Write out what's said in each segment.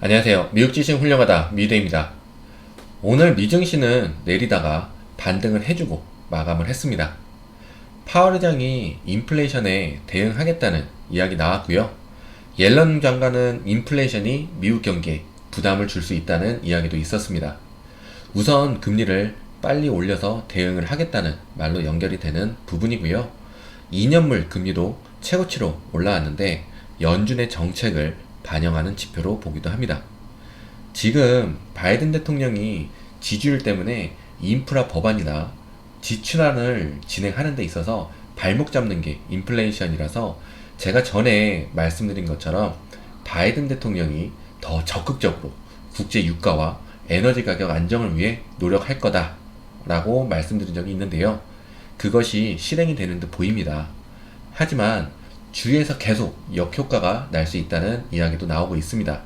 안녕하세요. 미국 지식 훌륭하다 미대입니다. 오늘 미증시는 내리다가 반등을 해주고 마감을 했습니다. 파월 의장이 인플레이션에 대응하겠다는 이야기 나왔고요. 옐런 장관은 인플레이션이 미국 경기에 부담을 줄 수 있다는 이야기도 있었습니다. 우선 금리를 빨리 올려서 대응을 하겠다는 말로 연결이 되는 부분이고요. 2년물 금리도 최고치로 올라왔는데 연준의 정책을 반영하는 지표로 보기도 합니다. 지금 바이든 대통령이 지지율 때문에 인프라 법안이나 지출안을 진행하는 데 있어서 발목 잡는 게 인플레이션이라서 제가 전에 말씀드린 것처럼 바이든 대통령이 더 적극적으로 국제 유가와 에너지 가격 안정을 위해 노력할 거다 라고 말씀드린 적이 있는데요. 그것이 실행이 되는 듯 보입니다. 하지만 주위에서 계속 역효과가 날 수 있다는 이야기도 나오고 있습니다.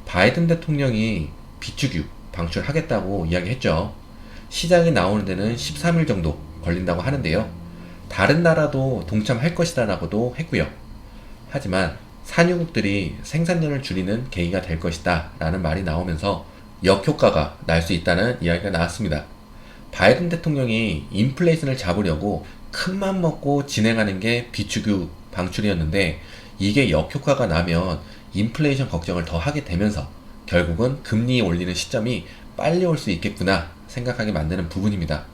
바이든 대통령이 비축유 방출하겠다고 이야기했죠. 시장이 나오는 데는 13일 정도 걸린다고 하는데요. 다른 나라도 동참할 것이다 라고도 했고요. 하지만 산유국들이 생산량을 줄이는 계기가 될 것이다 라는 말이 나오면서 역효과가 날 수 있다는 이야기가 나왔습니다. 바이든 대통령이 인플레이션을 잡으려고 큰맘 먹고 진행하는 게 비축유 방출이었는데 이게 역효과가 나면 인플레이션 걱정을 더 하게 되면서 결국은 금리 올리는 시점이 빨리 올 수 있겠구나 생각하게 만드는 부분입니다.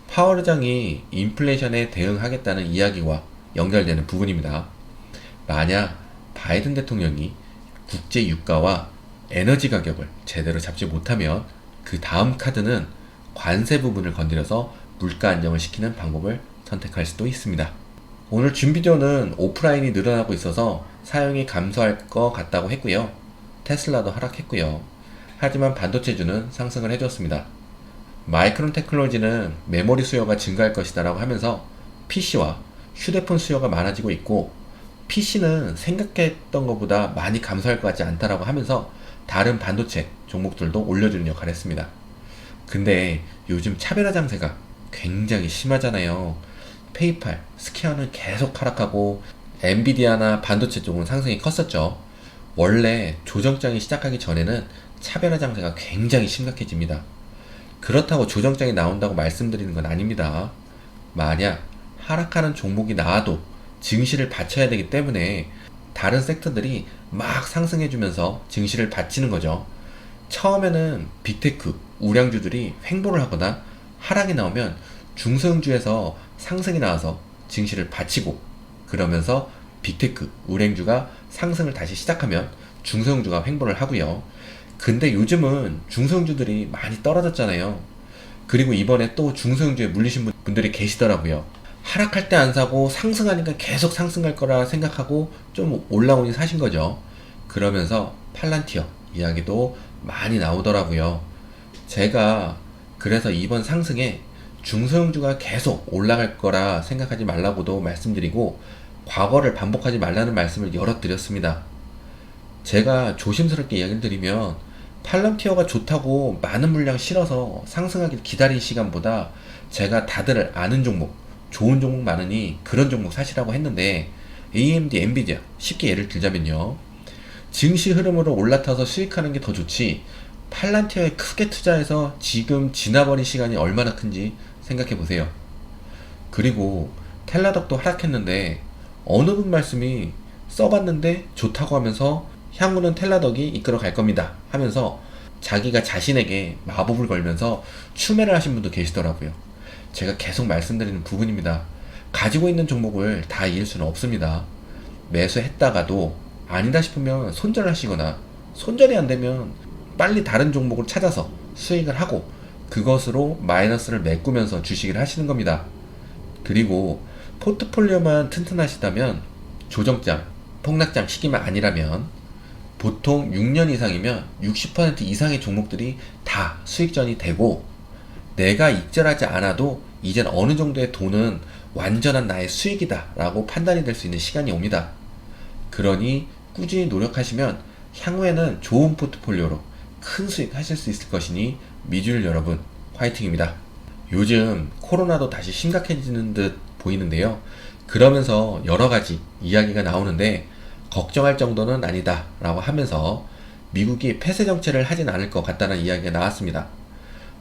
파월 의장이 인플레이션에 대응하겠다는 이야기와 연결되는 부분입니다. 만약 바이든 대통령이 국제 유가와 에너지 가격을 제대로 잡지 못하면 그 다음 카드는 관세 부분을 건드려서 물가 안정을 시키는 방법을 선택할 수도 있습니다. 오늘 준 비디오는 오프라인이 늘어나고 있어서 사용이 감소할 것 같다고 했고요. 테슬라도 하락했고요. 하지만 반도체주는 상승을 해줬습니다. 마이크론 테크놀로지는 메모리 수요가 증가할 것이다 라고 하면서 PC와 휴대폰 수요가 많아지고 있고 PC는 생각했던 것보다 많이 감소할 것 같지 않다라고 하면서 다른 반도체 종목들도 올려주는 역할을 했습니다. 근데 요즘 차별화 장세가 굉장히 심하잖아요. 페이팔, 스퀘어는 계속 하락하고 엔비디아나 반도체 쪽은 상승이 컸었죠. 원래 조정장이 시작하기 전에는 차별화 장세가 굉장히 심각해집니다. 그렇다고 조정장이 나온다고 말씀드리는 건 아닙니다. 만약 하락하는 종목이 나와도 증시를 받쳐야 되기 때문에 다른 섹터들이 막 상승해주면서 증시를 받치는 거죠. 처음에는 빅테크, 우량주들이 횡보를 하거나 하락이 나오면 중소형주에서 상승이 나와서 증시를 받치고 그러면서 빅테크, 우량주가 상승을 다시 시작하면 중소형주가 횡보를 하고요. 근데 요즘은 중소형주들이 많이 떨어졌잖아요. 그리고 이번에 또 중소형주에 물리신 분들이 계시더라고요. 하락할 때 안 사고 상승하니까 계속 상승할 거라 생각하고 좀 올라오니 사신 거죠. 그러면서 팔란티어 이야기도 많이 나오더라고요. 제가 그래서 이번 상승에 중소형주가 계속 올라갈 거라 생각하지 말라고도 말씀드리고 과거를 반복하지 말라는 말씀을 여러 드렸습니다. 제가 조심스럽게 이야기를 드리면 팔런티어가 좋다고 많은 물량 실어서 상승하길 기다린 시간보다 제가 다들 아는 종목, 좋은 종목 많으니 그런 종목 사시라고 했는데 AMD, 엔비디아 쉽게 예를 들자면요. 증시 흐름으로 올라타서 수익하는 게 더 좋지 팔란티어에 크게 투자해서 지금 지나버린 시간이 얼마나 큰지 생각해 보세요. 그리고 텔라덕도 하락했는데 어느 분 말씀이 써봤는데 좋다고 하면서 향후는 텔라덕이 이끌어 갈 겁니다 하면서 자기가 자신에게 마법을 걸면서 추매를 하신 분도 계시더라고요. 제가 계속 말씀드리는 부분입니다. 가지고 있는 종목을 다 이길 수는 없습니다. 매수했다가도 아니다 싶으면 손절하시거나 손절이 안 되면 빨리 다른 종목을 찾아서 수익을 하고 그것으로 마이너스를 메꾸면서 주식을 하시는 겁니다. 그리고 포트폴리오만 튼튼하시다면 조정장, 폭락장 시기만 아니라면 보통 6년 이상이면 60% 이상의 종목들이 다 수익전이 되고 내가 익절하지 않아도 이젠 어느 정도의 돈은 완전한 나의 수익이다 라고 판단이 될 수 있는 시간이 옵니다. 그러니 꾸준히 노력하시면 향후에는 좋은 포트폴리오로 큰 수익 하실 수 있을 것이니 미주일 여러분 화이팅입니다. 요즘 코로나도 다시 심각해지는 듯 보이는데요. 그러면서 여러가지 이야기가 나오는데 걱정할 정도는 아니다 라고 하면서 미국이 폐쇄 정책을 하진 않을 것 같다는 이야기가 나왔습니다.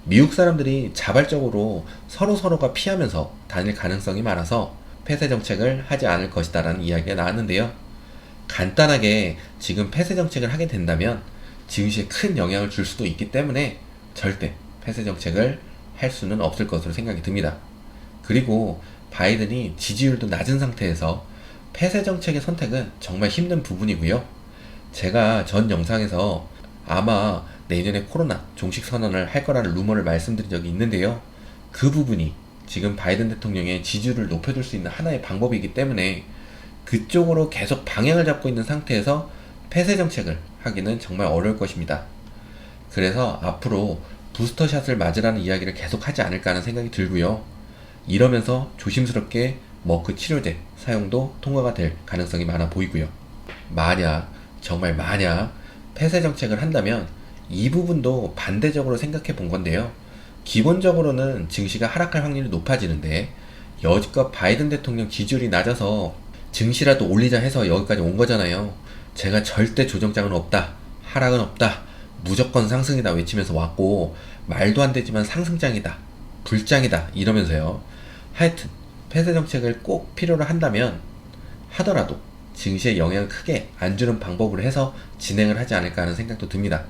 미국 사람들이 자발적으로 서로가 피하면서 다닐 가능성이 많아서 폐쇄 정책을 하지 않을 것이다라는 이야기가 나왔는데요. 간단하게 지금 폐쇄 정책을 하게 된다면 증시에 큰 영향을 줄 수도 있기 때문에 절대 폐쇄 정책을 할 수는 없을 것으로 생각이 듭니다. 그리고 바이든이 지지율도 낮은 상태에서 폐쇄 정책의 선택은 정말 힘든 부분이고요. 제가 전 영상에서 아마 내년에 코로나 종식 선언을 할 거라는 루머를 말씀드린 적이 있는데요. 그 부분이 지금 바이든 대통령의 지지율을 높여줄 수 있는 하나의 방법이기 때문에 그쪽으로 계속 방향을 잡고 있는 상태에서 폐쇄 정책을 하기는 정말 어려울 것입니다. 그래서 앞으로 부스터샷을 맞으라는 이야기를 계속 하지 않을까 하는 생각이 들고요. 이러면서 조심스럽게 머크 치료제 사용도 통과가 될 가능성이 많아 보이고요. 정말 만약 폐쇄 정책을 한다면 이 부분도 반대적으로 생각해 본 건데요. 기본적으로는 증시가 하락할 확률이 높아지는데 여지껏 바이든 대통령 지지율이 낮아서 증시라도 올리자 해서 여기까지 온 거잖아요. 제가 절대 조정장은 없다, 하락은 없다, 무조건 상승이다 외치면서 왔고, 말도 안 되지만 상승장이다, 불장이다 이러면서요. 하여튼 폐쇄 정책을 꼭 필요로 한다면 하더라도 증시에 영향을 크게 안 주는 방법으로 해서 진행을 하지 않을까 하는 생각도 듭니다.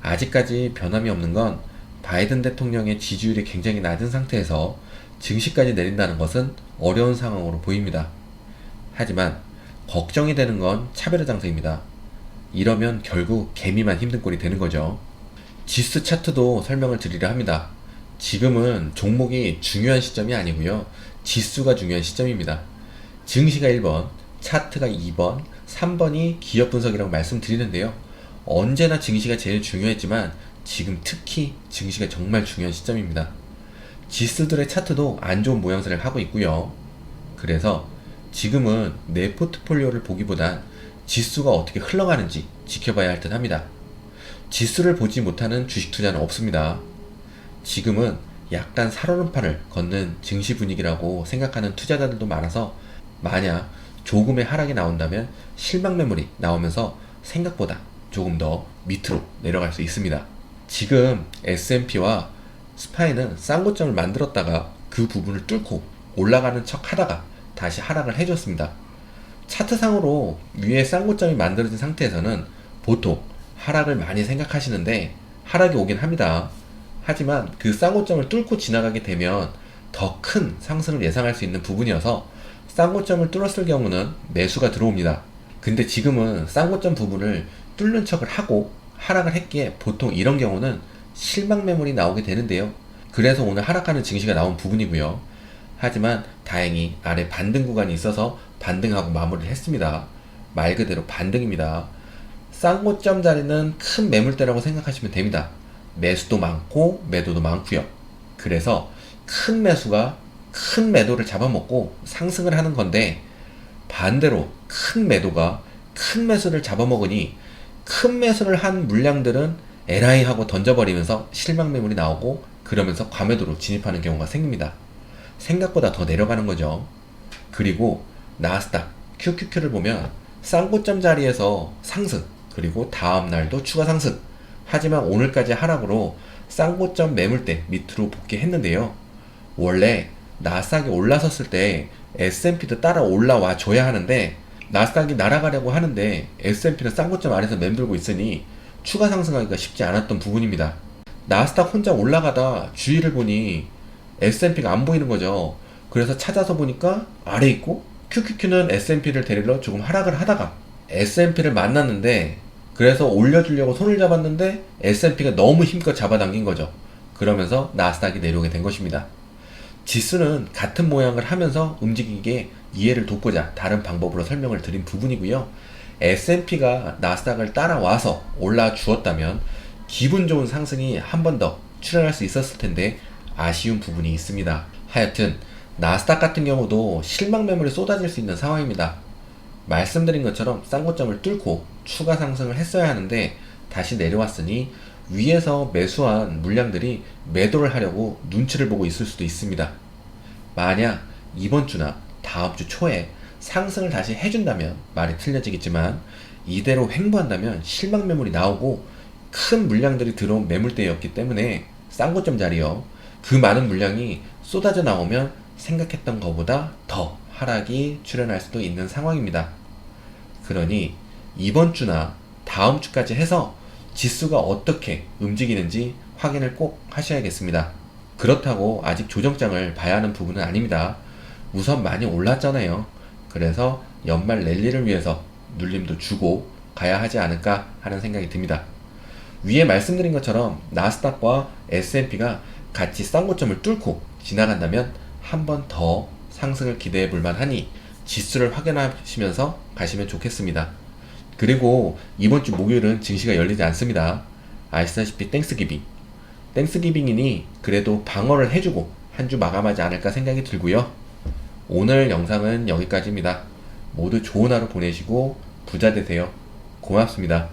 아직까지 변함이 없는 건 바이든 대통령의 지지율이 굉장히 낮은 상태에서 증시까지 내린다는 것은 어려운 상황으로 보입니다. 하지만 걱정이 되는 건 차별화 장세입니다. 이러면 결국 개미만 힘든 꼴이 되는 거죠. 지수 차트도 설명을 드리려 합니다. 지금은 종목이 중요한 시점이 아니고요. 지수가 중요한 시점입니다. 증시가 1번, 차트가 2번, 3번이 기업 분석이라고 말씀드리는데요. 언제나 증시가 제일 중요했지만 지금 특히 증시가 정말 중요한 시점입니다. 지수들의 차트도 안 좋은 모양새를 하고 있고요. 그래서 지금은 내 포트폴리오를 보기보단 지수가 어떻게 흘러가는지 지켜봐야 할 듯 합니다. 지수를 보지 못하는 주식 투자는 없습니다. 지금은 약간 살얼음판을 걷는 증시 분위기라고 생각하는 투자자들도 많아서 만약 조금의 하락이 나온다면 실망 매물이 나오면서 생각보다 조금 더 밑으로 내려갈 수 있습니다. 지금 S&P와 스파이는 쌍고점을 만들었다가 그 부분을 뚫고 올라가는 척 하다가 다시 하락을 해줬습니다. 차트상으로 위에 쌍고점이 만들어진 상태에서는 보통 하락을 많이 생각하시는데 하락이 오긴 합니다. 하지만 그 쌍고점을 뚫고 지나가게 되면 더 큰 상승을 예상할 수 있는 부분이어서 쌍고점을 뚫었을 경우는 매수가 들어옵니다. 근데 지금은 쌍고점 부분을 뚫는 척을 하고 하락을 했기에 보통 이런 경우는 실망 매물이 나오게 되는데요. 그래서 오늘 하락하는 증시가 나온 부분이고요. 하지만 다행히 아래 반등 구간이 있어서 반등하고 마무리를 했습니다. 말 그대로 반등입니다. 쌍고점 자리는 큰 매물대라고 생각하시면 됩니다. 매수도 많고 매도도 많고요. 그래서 큰 매수가 큰 매도를 잡아먹고 상승을 하는 건데 반대로 큰 매도가 큰 매수를 잡아먹으니 큰 매수를 한 물량들은 LI 하고 던져버리면서 실망 매물이 나오고 그러면서 과매도로 진입하는 경우가 생깁니다. 생각보다 더 내려가는 거죠. 그리고 나스닥, QQQ를 보면 쌍고점 자리에서 상승, 그리고 다음날도 추가 상승. 하지만 오늘까지 하락으로 쌍고점 매물대 밑으로 복귀했는데요. 원래 나스닥이 올라섰을 때 S&P도 따라 올라와 줘야 하는데 나스닥이 날아가려고 하는데 S&P는 쌍고점 아래서 맴돌고 있으니 추가 상승하기가 쉽지 않았던 부분입니다. 나스닥 혼자 올라가다 주위를 보니 S&P가 안 보이는 거죠. 그래서 찾아서 보니까 아래 있고 QQQ는 S&P를 데리러 조금 하락을 하다가 S&P를 만났는데 그래서 올려주려고 손을 잡았는데 S&P가 너무 힘껏 잡아당긴 거죠. 그러면서 나스닥이 내려오게 된 것입니다. 지수는 같은 모양을 하면서 움직이게 이해를 돕고자 다른 방법으로 설명을 드린 부분이고요. S&P가 나스닥을 따라와서 올라 주었다면 기분 좋은 상승이 한 번 더 출현할 수 있었을 텐데 아쉬운 부분이 있습니다. 하여튼 나스닥 같은 경우도 실망 매물이 쏟아질 수 있는 상황입니다. 말씀드린 것처럼 쌍고점을 뚫고 추가 상승을 했어야 하는데 다시 내려왔으니 위에서 매수한 물량들이 매도를 하려고 눈치를 보고 있을 수도 있습니다. 만약 이번 주나 다음 주 초에 상승을 다시 해준다면 말이 틀려지겠지만 이대로 횡보한다면 실망 매물이 나오고 큰 물량들이 들어온 매물대였기 때문에 싼 고점 자리요. 그 많은 물량이 쏟아져 나오면 생각했던 것보다 더 하락이 출현할 수도 있는 상황입니다. 그러니 이번 주나 다음 주까지 해서 지수가 어떻게 움직이는지 확인을 꼭 하셔야겠습니다. 그렇다고 아직 조정장을 봐야 하는 부분은 아닙니다. 우선 많이 올랐잖아요. 그래서 연말 랠리를 위해서 눌림도 주고 가야 하지 않을까 하는 생각이 듭니다. 위에 말씀드린 것처럼 나스닥과 S&P가 같이 싼 고점을 뚫고 지나간다면 한 번 더 상승을 기대해 볼 만하니 지수를 확인하시면서 가시면 좋겠습니다. 그리고 이번 주 목요일은 증시가 열리지 않습니다. 아시다시피 땡스기빙이니 그래도 방어를 해주고 한 주 마감하지 않을까 생각이 들고요. 오늘 영상은 여기까지입니다. 모두 좋은 하루 보내시고 부자 되세요. 고맙습니다.